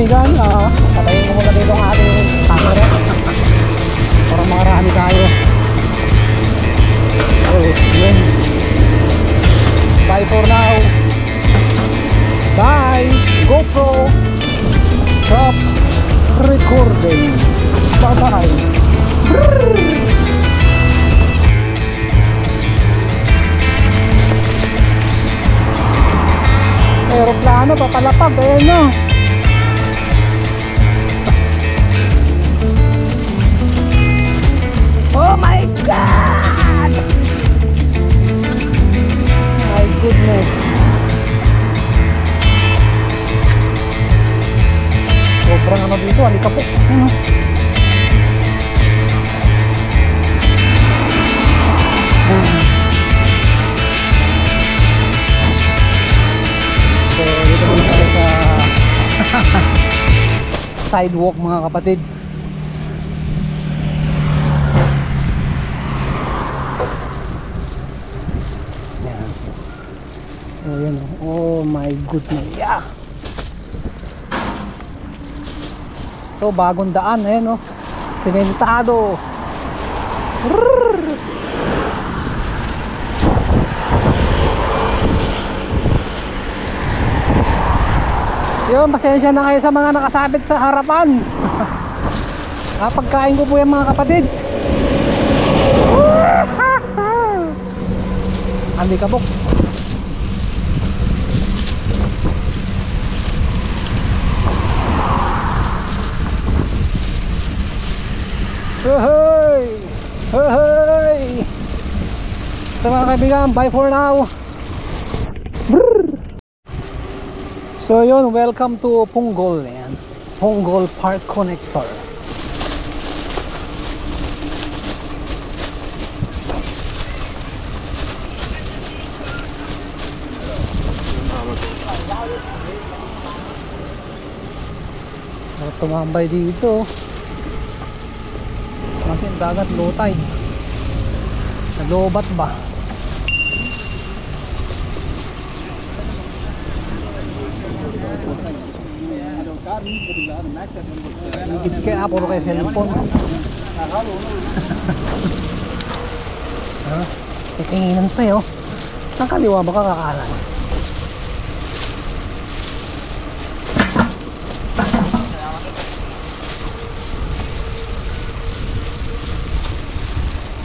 kaibigan, patayin ko muna dito ang ating camera para makarami tayo. So yun, bye for now. Bye GoPro, stop recording. Bye bye. Aeroplano papalapag, ayan no. Oh my God! My goodness. Sobrang ano dito, alikabok. Ano? So dito muna tayo sa sidewalk mga kapatid. Yan. So yan, oh my goodness. Yeah. So bagong daan, ayan oh, sementado. Yun, pasensya na kayo sa mga nakasabit sa harapan. Pagkain ko po yan mga kapatid. Andi kabok. Hey! Hey! Sa mga kaibigan, bye for now. So yun, welcome to Punggol. Yan, Punggol Park Connector. Tumambay dito kasi dagat low tide. Nalobat ba? Higit kaya puro kayo cellphone. Titinginan pa yun. Ang kaliwa ba kakakalan?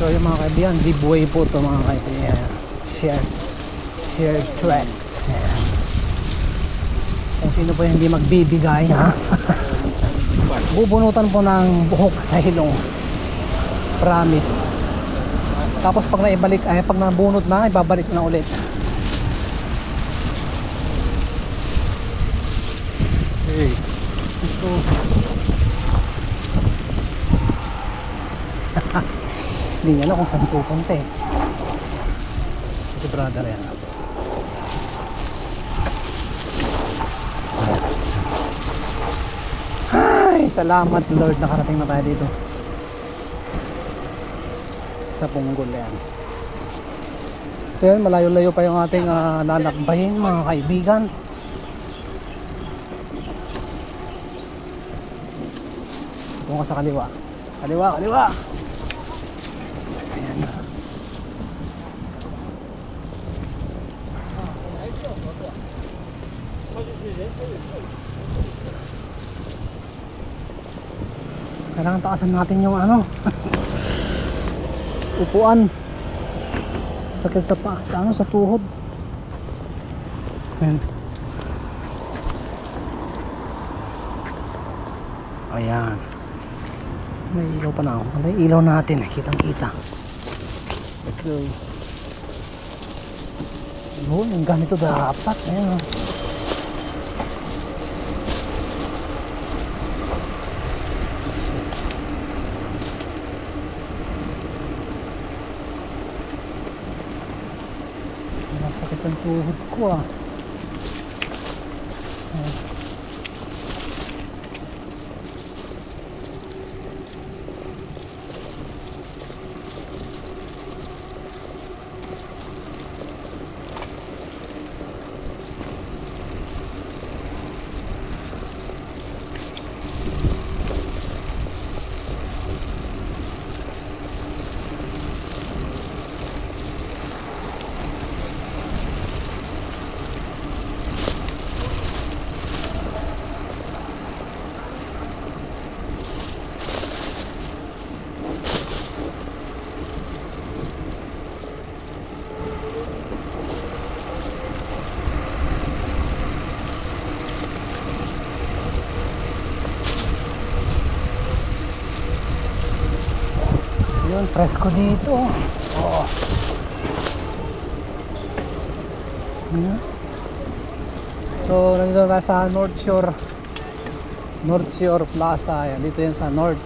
So yung mga kaibigan, giveaway po ito mga kaibigan. Share tracks. Kung sino po yung hindi magbibigay ha, bubunutan po ng buhok sa ilong. Promise. Tapos pag naibalik, ay pag nabunot na, ibabalik na ulit. Hey. Ito. Hindi niya alam kung saan pupunta eh. Ito brother yan. Ay, salamat Lord, nakarating na tayo dito sa Punggol yan. So yan, malayo-layo pa yung ating lalakbayin mga kaibigan. Ito nga sa kaliwa. Kaliwa, kaliwa. Ayan na. Kailangan taasan natin yung ano upuan. Sakit sa paa, sa ano, sa tuhod. Ayan. Ayan. May ilaw pa na ako. May ilaw natin eh, kitang kita. Let's go. Yun, yung ganito dapat. Ayan. Masakit ang tuhod ko ah. Ayan. Presko dito. Oh. Ayan. So, nandito tayo sa North Shore Plaza. Ayan, dito yan sa North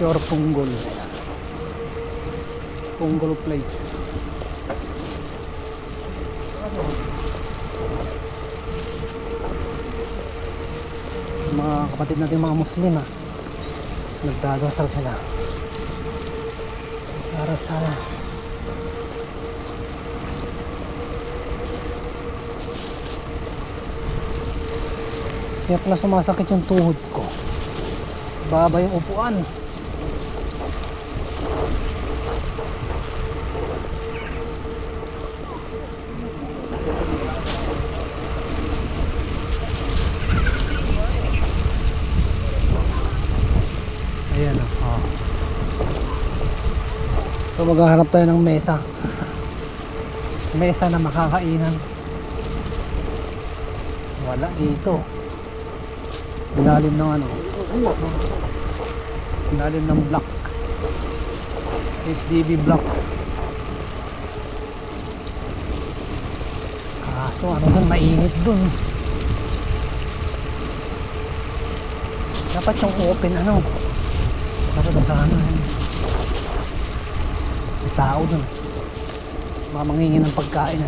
Shore Punggol. Ayan. Punggol Place. Mga kapatid natin mga Muslim nagdadasal sila para sa kaya pala sumasakit yung tuhod ko, baba yung upuan. Ayan oh. So maghahanap tayo ng mesa na makakainan. Wala dito. Ilalim ng ilalim ng block, HDB block. Kaso ano dun, mainit dun. Dapat yung open dapat sa may tao dun, mga manghingi ng pagkain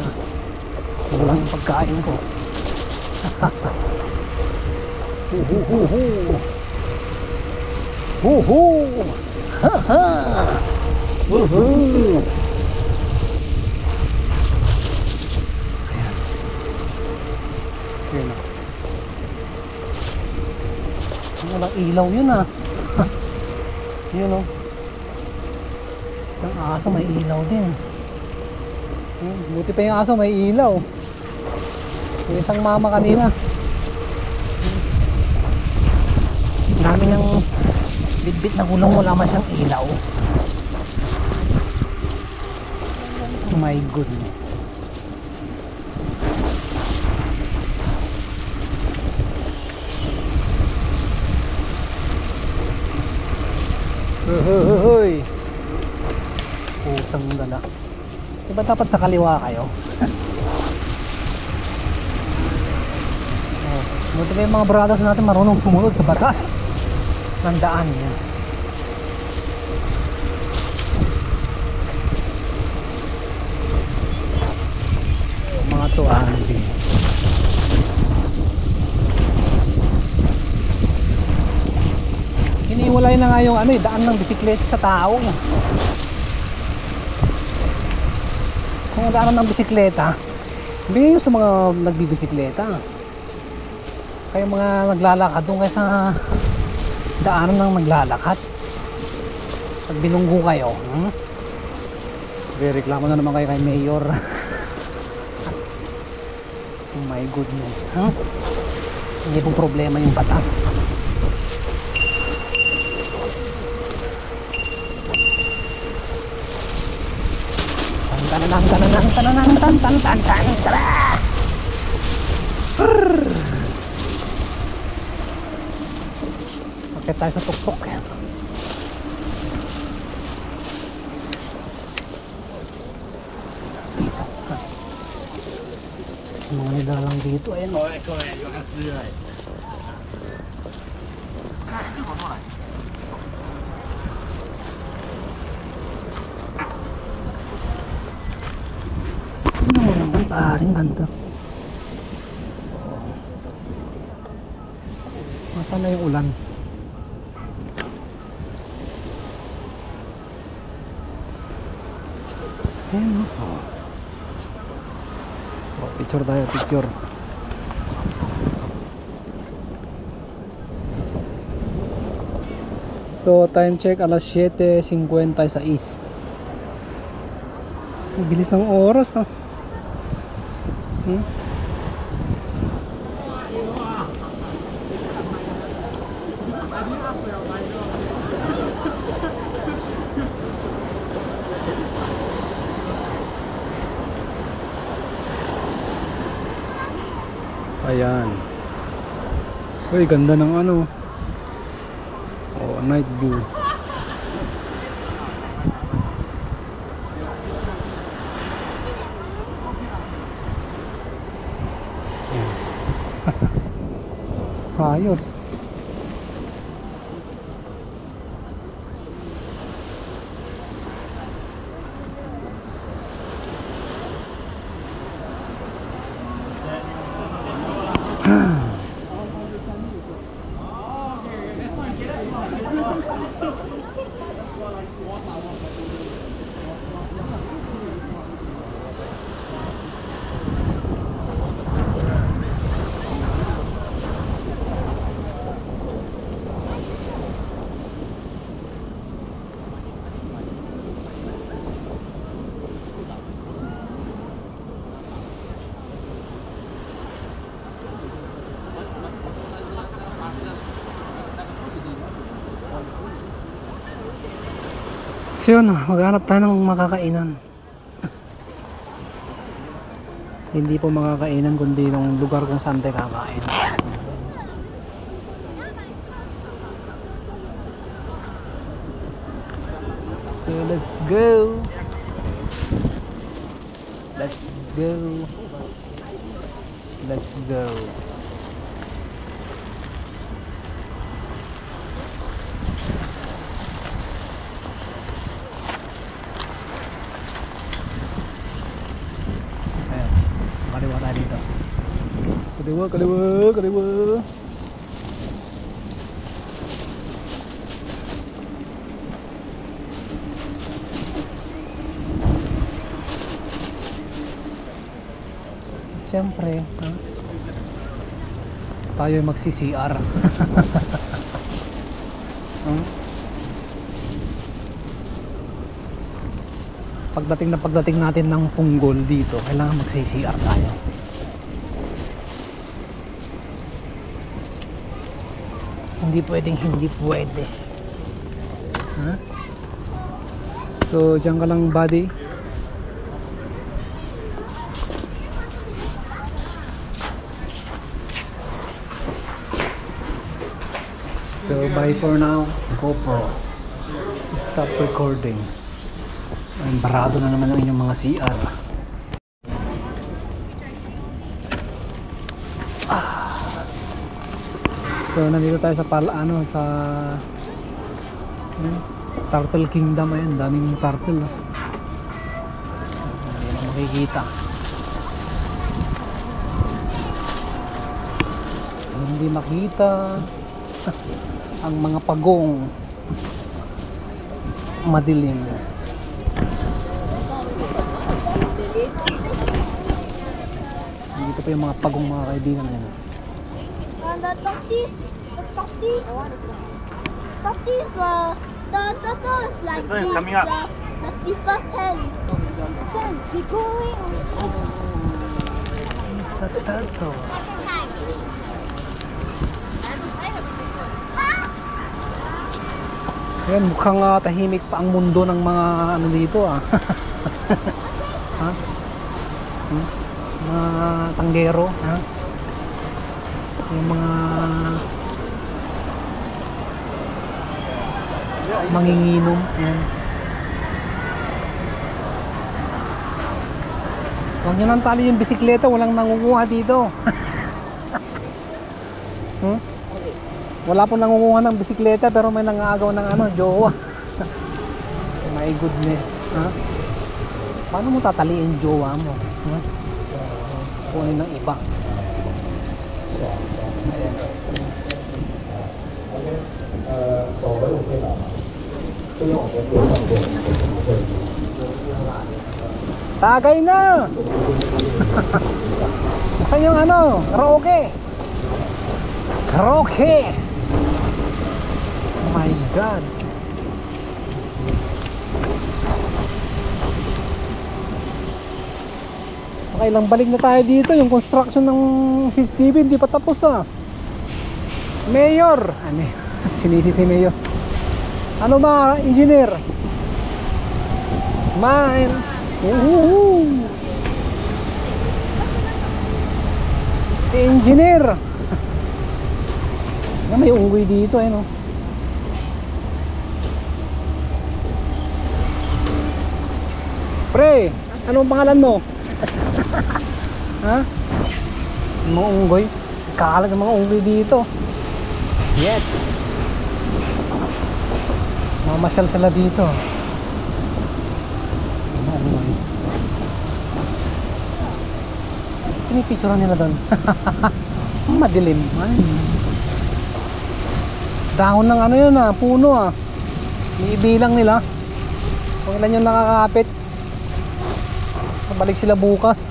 kulang yung pagkain ko. Ha ha. Ayan. Ayan. Walang ilaw yun yun yung aso may ilaw din. Buti pa yung aso may ilaw. Yung isang mama kanina dami ng bitbit na gulong, wala man siyang ilaw. Oh my goodness. Hoy, pusang dala. Diba dapat sa kaliwa kayo? Buti pa yung mga brothers natin marunong sumunod sa batas ng daan yan. Mga tuwaan din. Iniwalay na nga yung daan ng bisikleta sa tao. Kung daan ng bisikleta, bigay nyo sa mga nagbibisikleta. Kayo mga naglalakad doon kayo sa daanan ng naglalakad. Pag binunggo kayo, reklamo na naman kayo kay Mayor. Oh my goodness, hindi pong problema yung batas. Akit tayo sa tuktok. Mga nilalang dito, ayan. Ano naman paring ganda. Nasaan na yung ulan? Ayan picture tayo, picture. So time check alas 7:56. Ang bilis ng oras Ayan. Uy, ganda ng night view. Ayos. So yun, maghanap tayo ng makakainan. Hindi po makakainan kundi yung lugar kung saan tayo kakain. So let's go. Let's go. Let's go. Kaliwa tayo dito. Kaliwa, kaliwa, kaliwa. Siyempre, ha? Tayo magsi-CR. Pagdating natin ng Punggol dito, kailangan magsi-CR tayo. Hindi pwedeng hindi pwede. Ha? So, diyan ka lang, buddy. So, bye for now. GoPro. Stop recording. Ang barado na naman ang inyong mga CR. So nandito tayo sa sa Turtle Kingdom. Ayan, daming turtle. Hindi na makikita. Hindi makita ang mga pagong. Madilim. Dito pa yung mga pagong mga kaibigan nila. The tortoise, the tortoise like this, coming up. the people's head. Stand, be going. It's a turtle. Ayan, mukhang tahimik pa ang mundo ng mga ano dito ha? Mga tanggero, ha? Yung mga manginginom. Ayan. Huwag nyo nang tali yung bisikleta, walang nangunguha dito. Wala pong nangunguha ng bisikleta pero may nangaagaw ng jowa. My goodness, ha? Paano mo tataliin jowa mo? Ha? Kunin ng iba. Tagay na! Saan yung karaoke? Karaoke! Oh my God! Okay lang, balik na tayo dito. Yung construction ng HDB hindi pa tapos Mayor! Sinisi si Mayor. Ano ba, engineer? Smile! Woohoo! Si engineer! May unggoy dito no? Pre, anong pangalan mo? Ha? Mga unggoy? Kakalag ng mga unggoy dito. yet. Mamasyal sila dito. Pinipicturean nila doon. Madilim. Ay. Dahon ng ano yun puno Iibilang nila kung ilan yung nakakapit. Balik sila bukas.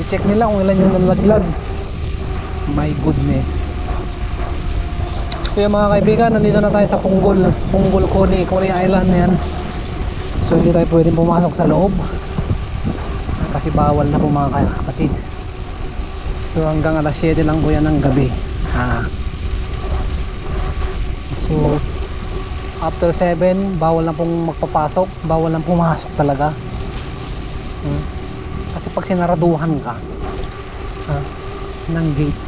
I-check nila kung ilan yung nalaglag. My goodness. So yung mga kaibigan, nandito na tayo sa Punggol Coney Island na yan. So hindi tayo pwedeng pumasok sa loob kasi bawal na po mga kapatid. So hanggang alas 7 lang po yan ng gabi. So after 7 bawal na pong magpapasok, bawal na pumasok talaga. Kasi pag sinaraduhan ka ng gate,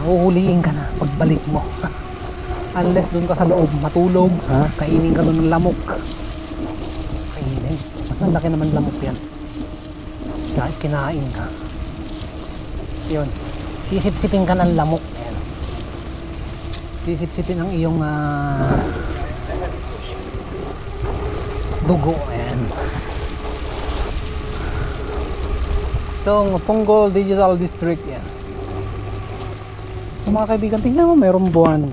uhuliin ka na pagbalik mo. Unless doon ka sa loob matulog, kainin ka doon ng lamok. Kainin. Ang laki naman lamok yan. Kahit kinain ka, yun, sisip-sipin ka ng lamok. Ayan. Sisip-sipin ang iyong dugo. Ayan. So Punggol Digital District yan. So mga kaibigan, tingnan mo, mayroong buwan.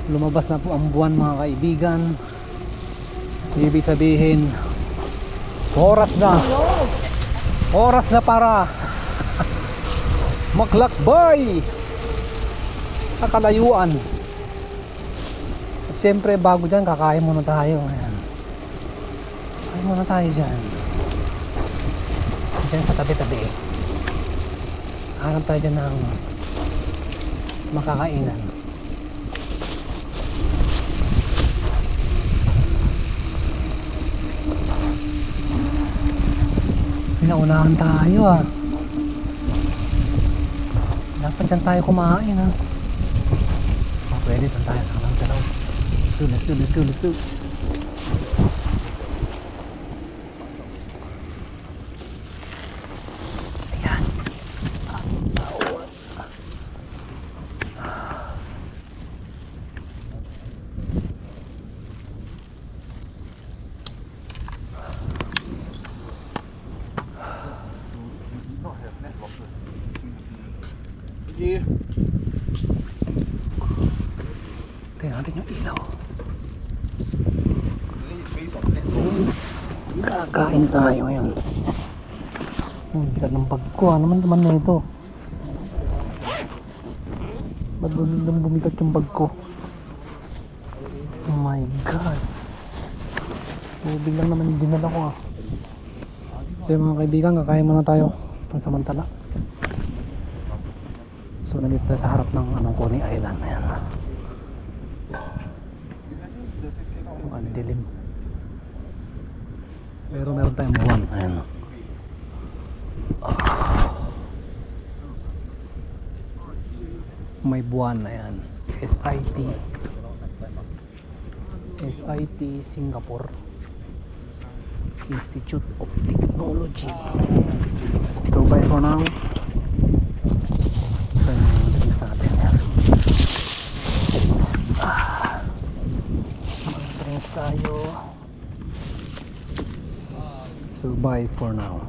Lumabas na po ang buwan mga kaibigan. Ibig sabihin oras na para maglakbay sa kalayuan. At syempre bago dyan, kakain muna tayo. Ayan. Kain muna tayo dyan. Dyan sa tabi-tabi. Hanap tayo dyan ng makakainan. Pinaunahan tayo dapat dyan tayo kumain pwede dyan tayo sa talaw. Let's go. Ayan. Tingnan natin yung ilaw. Kakain tayo ngayon. Bigat ng bag ko. Ano naman na ito? Ba't bumigat yung bag ko? Oh my god. Biglang naman yung dinala ko So mga kaibigan, kakain muna tayo pansamantala. So nandito tayo sa harap ng Coney Island. Ayan. Ang dilim. Pero meron tayong buwan. Ayan. May buwan. Ayan. SIT Singapore Institute of Technology. So bye for now. Tayo. So bye for now.